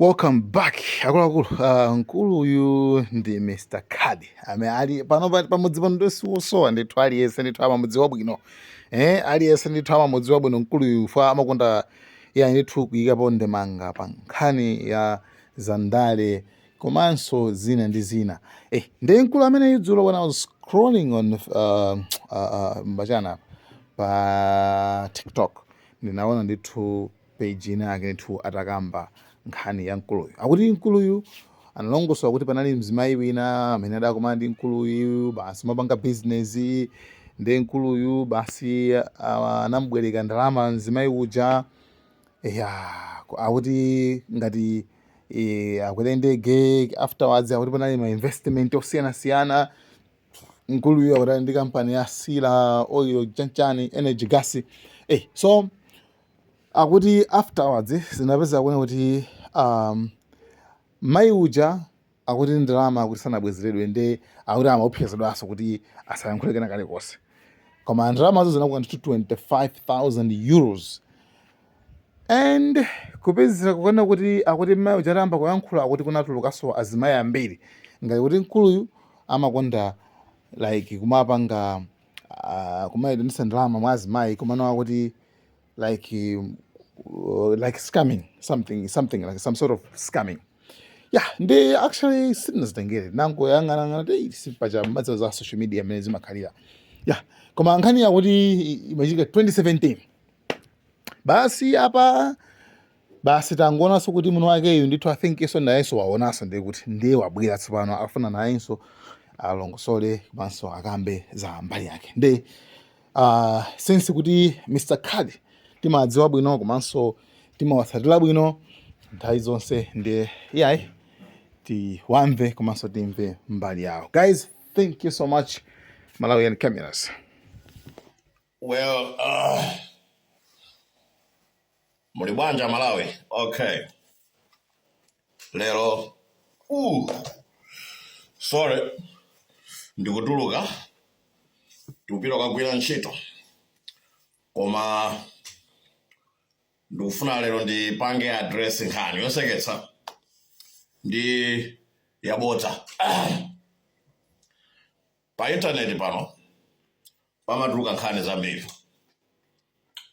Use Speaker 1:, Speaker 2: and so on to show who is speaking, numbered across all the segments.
Speaker 1: Welcome back. Akuluakulu, nkulu uyu ndi Mr. Khadi. Ali pano pamudzi pano ndosiwosowa ndithu aliyense ndithu amamudzi wabwino. Aliyense ndithu amamudzi wabwino nkulu uyu fa amakonda ya ndithu kuyikapo ndemanga pa nkhani ya zandale komanso zina ndi zina. Ndi nkulu amene idzulo when I was scrolling on mbachana pa TikTok ndinaona ndithu page ina yake ndithu atakamba nkhani ya nkuluyu. Akuti nkuluyu analongosola kuti panali mzimayi wina amene adakumana ndi nkuluyu basi mapanga business ndi nkuluyu basi anamubwereka ndalama mzimayi uja. Akuti ngati akwere ndege afterwards akuti panali ma investment osiyanasiyana. Nkuluyu akuti ndi kampani ya Sila oil chanchani energy gas. So akuti afterwards zinapeza kuona kuti mayi uja akuti ndalama akuti sanabwezeredwe ndi akuti amaopsezedwanso kuti asayankhule kena kalikonse. Koma ndalamazo zinakuwa ndi 25,000 euros. And kupezera kuona kuti akuti mayi uja atayamba kuyankhula akuti kunatulukanso azimayi ambiri. Ngati kuti nkuluyu amakonda like kumapanga kumayidonesa ndalama mwa azimayi kumano akuti like scamming, something like some sort of scamming. They actually sitinazitengere nango yang'anang'ana sipacha mbadzo za social media amene zimakhalira. Koma nkhani yakuti imachitika 2017 basi apa basi tangonaso kuti muno wakeyu ndithu I think iso nayenso waonaso ndi kuti ndiye wabwera tsopano afuna nayenso alongosole komanso akambe za mbali yake. Ndi since kuti Mr. Khadi timadziwa bwino komanso timawatsatira bwino nthawi zonse ndi iyayi tiwamve komanso timve mbali yawo. Guys, thank you so much Malawian cameras.
Speaker 2: Well, muli bwanja Malawi. Okay. Lero sorry ndikutuluka tupita kagwira ntchito koma ndikufuna lero ndipange address nkhani yoseketsa ndi yabodza. Pa internet pano pamatuluka nkhani zambiri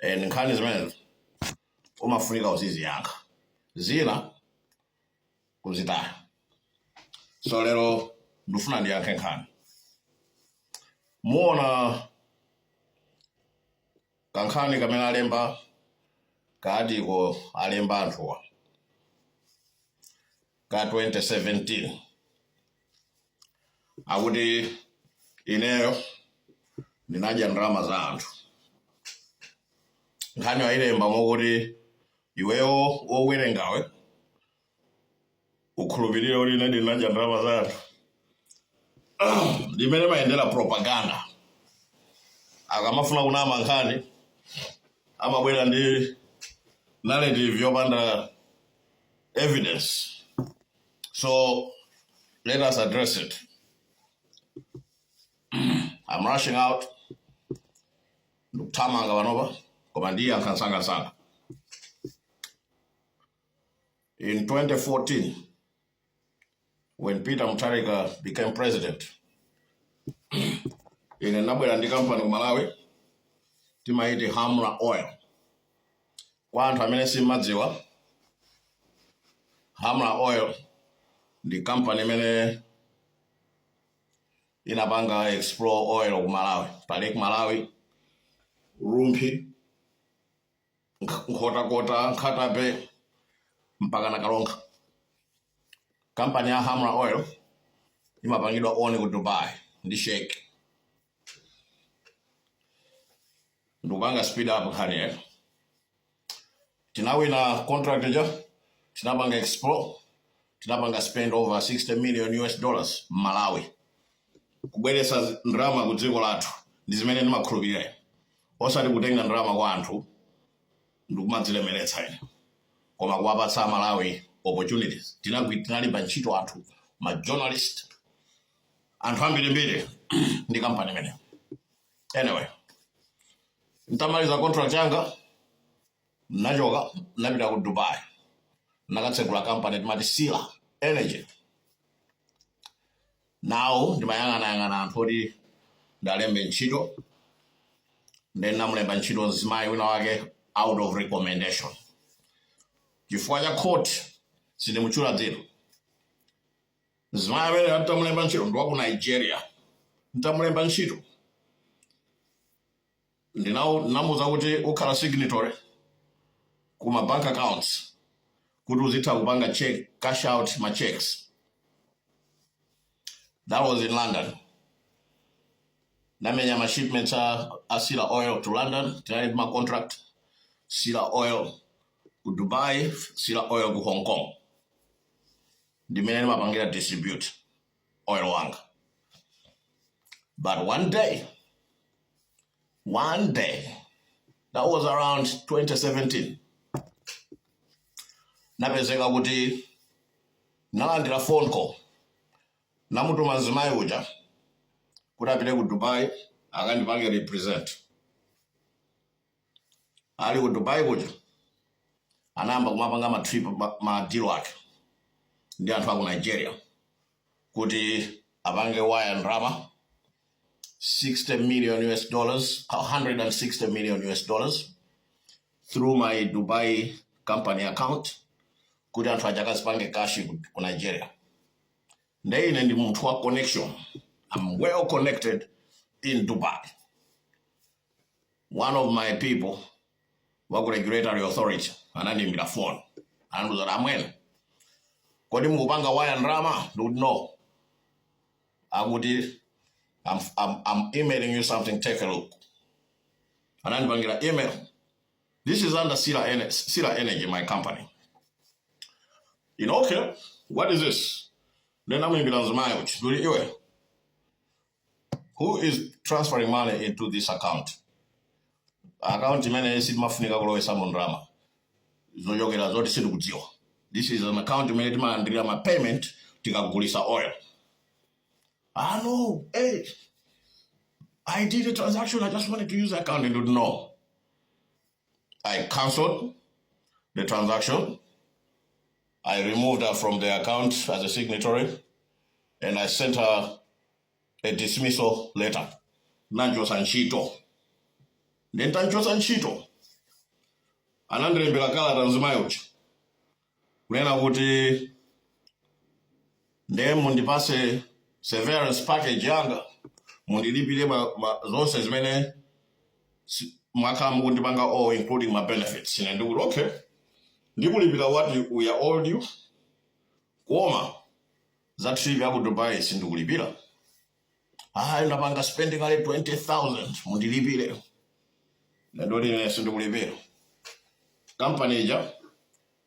Speaker 2: and nkhani zimene umafunika uziziyankha zina kuzitaya. So lero ndifuna ndiyankhe nkhani. Muona kankhani kamene alemba kaatiko alemba anthuwa ka 2017 akuti ineyo ndinadya ndalama za anthu. Nkhani wayilemba mokuti iweyo wowerengawe ukhulupirire kuti ine ndinadya ndalama za anthu. Limene mayendera propaganda akamafuna kunama nkhani amabwera ndi narrative yopanda evidence. So let us address it. I'm rushing out. Ndikutamanga panopa koma ndiyankha msangamsanga. In 2014, when Peter Mutharika became president, ine nabwera ndi kampani ku Malawi timaiti Hamra Oil. Kwa anthu amene simadziwa, Hamra Oil ndi kampani imene inapanga explore oil ku Malawi, pali ku Malawi, Rumphi, Nkhotakota, Nkhatabe, mpaka na Kalonga. Kampani ya Hamra Oil imapangidwa oni ku Dubai ndi Sheikh. Ndupanga speed up nkhani. Tinawina contract ja, tinapanga explore, tinapanga spend over $60 million Malawi. Kubweresa ndrama ku dziko lathu ndi zimene ndimakhulupirira. Osati kutenga ndrama kwa anthu ndikumadzilemeretsa ine. Koma kuwapatsa Malawi opportunities. Tinalipa ntchito anthu, ma journalist, anthu ambirimbiri ndi kampani imene. Anyway, ntamaliza contract yanga nachoka napita ku Dubai. nakatsekula company timati Sila Energy. Now ndimayang'ana anthu oti ndalembe ntchito, then namulemba ntchito mzimayi wina wake out of recommendation. Chifukwa cha court sindimutchula dzina. Mzimayi amene atamulemba ntchito ndi wa ku Nigeria. Ntamulemba ntchito ndinamuwuza kuti ukhala signatory kuma bank accounts kuti uzitha kupanga cash out ma checks. That was in London. Namenya ma shipments a Sila Oil to London, tinali ma contract Sila Oil ku Dubai, Sila Oil ku Hong Kong. Ndimene mapangira distribute oil wanga. But one day, that was around 2017, napezeka kuti nalandira phone call namutuma mzimayi uja kuti apite ku Dubai akandipange represent. Ali ku Dubai kuja anayamba kumapanga ma trip ma deal ake ndi anthu aku Nigeria kuti apange wire ndrama $60 million, $160 million through my Dubai company account kuti anthu aja akazipange cash ku Nigeria. Ndine ndi munthu wa connection. I'm well connected in Dubai. One of my people wa ku regulatory authority anandimbira phone anandiuza amwene kodi mukupanga wire ndrama? No. I'm emailing you something, take a look. Anandipangira email. This is under Sila Energy, my company. Okay, what is this? Then I'm going to who is transferring money into this account? Account manager mafunika kulowesa mundrama. Zoyogera zoti sidikudziwa. This is an account manager my payment tikagulisa oil. No, hey, I did a transaction, I just wanted to use the account. They didn't know. I canceled the transaction. I removed her from the account as a signatory, and I sent her a dismissal letter. Nanjo Sanchito. Then Tancho Sanchito. Anandre Mbelakala Tanzmayuch. When I would them mundipase severance package yanga mundilipile zonse zimene mwaka mukundipanga all including my benefits. And ndikuti okay, ndikulipira what we are owed you. Koma za trip ya ku Dubai sindikulipira. Ndapanga spending ali 20,000 mundilipire. Ndoti ine sindikulipira. Company ija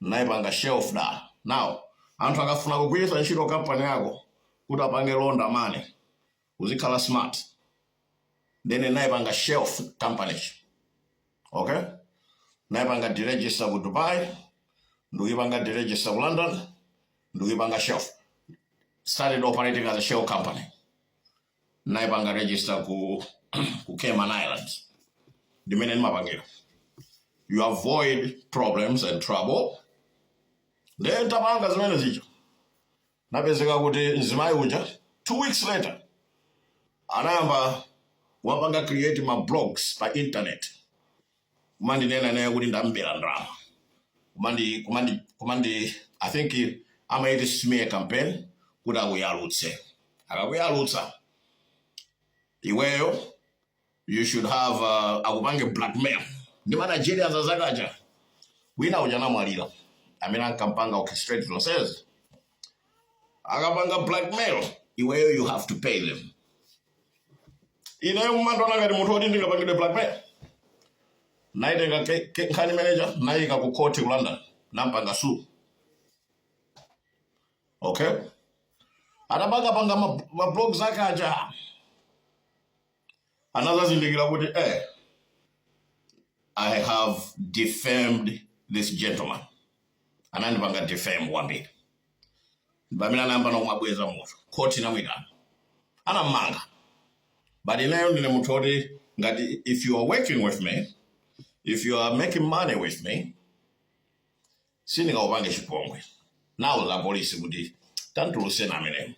Speaker 2: naipanga shelf da. Now anthu akafuna kugwiritsa ntchito company yako kuti apange londa money uzikhala smart, then naipanga shelf company. Okay, naipanga deregister ku Dubai, ndikuyipanga deregister ku London, ndikuyipanga shelf. Started operating as a shell company. Naipanga register ku Cayman Islands. Dimene mapangira. You avoid problems and trouble. Then tapanga zimene zicho. Napezeka kuti mzimayi uja 2 weeks later anayamba wapanga create my blogs pa internet. Kumandinena naye kuti ndambera ndrama. Kumandi I think amaiti smear campaign kuti akuyalutse. Akakuyalutsa iweyo you should have akupange blackmail. Ndi Nigerians azakaja wina uja namwalira amene ankampanga orchestrate process. Akapanga blackmail, iweyo you have to pay them. Ineyo mumandona ngati munthu oti ndingapangidwe blackmail. Naitenga nkhani manager naika ku court ku London nampanga su. Okay, atapanga ma blogs akaja anazazindikira kuti I have defamed this gentleman. Anandipanga defame wambiri. Bamina namba na kumabweza moto. Court inamwitana. Anamanga. But ineyo ndine munthu oti if you are working with me, if you are making money with me, sindingaupange chipongwe nawo za polisi kuti tantulutseni ameneyo.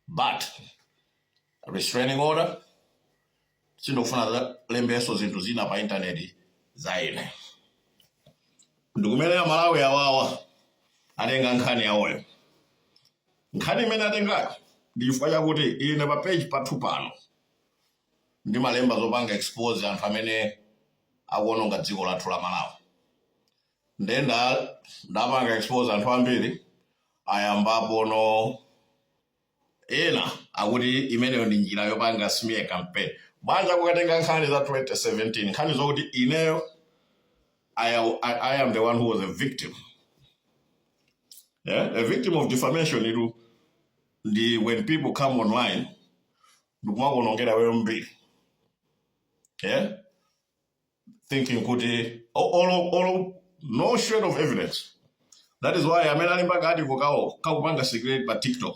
Speaker 2: But restraining order sindikufuna lembeso zinthu zina pa intaneti za ine. Ndikumenera Malawi awawa atenga nkhani yawoyo. Nkhani imene atengayo ndi chifukwa chakuti ine pa page pathu pano ndimalemba zopanga expose anthu amene akuononga dziko lathu la Malawi. Ndenda ndapanga expose anthu ambiri ayambapo no ena akuti imeneyo ndi njira yopanga smear campaign. Banja kukatenga nkhani za 2017 nkhani zokuti ineyo I am the one who was a victim. Yeah, a victim of defamation. When people come online, yeah, thinking no shred of evidence. That is why I made an impact article secret by TikTok.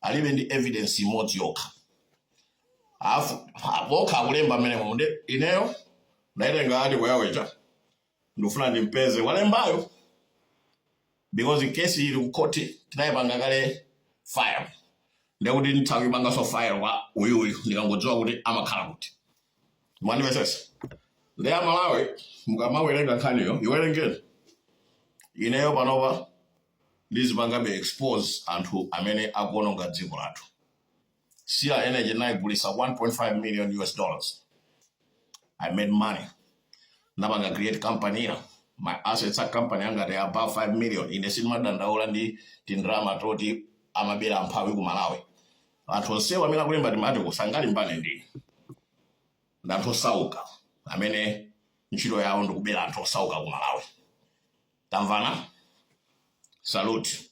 Speaker 2: I live in the evidence in more yoke. I've walked away by many moments. Ineo, naitenga article yaweja. Ndufuna nimpeze walembayo. Because in case you caught it, tinaipanga kale fire. They wouldn't tell you banga so fire wa uyu nikangojoa kuti amakhala kuti. Mwani verses. Lea Malawi, mukama werenga kaniyo, iwerengeni. Ineyo panova, this banga be exposed antu amene akuononga dziko lathu. Sia Energy naigulisa $1.5 million. I made money. Nabanga create company. My assets are company anga they are about 5 million. In the cinema dandaula ndi tindrama toti amabira ampawi ku Malawi. Anthu onsewa amene akulemba timati kusangali mbane ndi. Anthu osauka amene ntchito yawo ndikubera anthu osauka ku Malawi. Tamvana? Salute.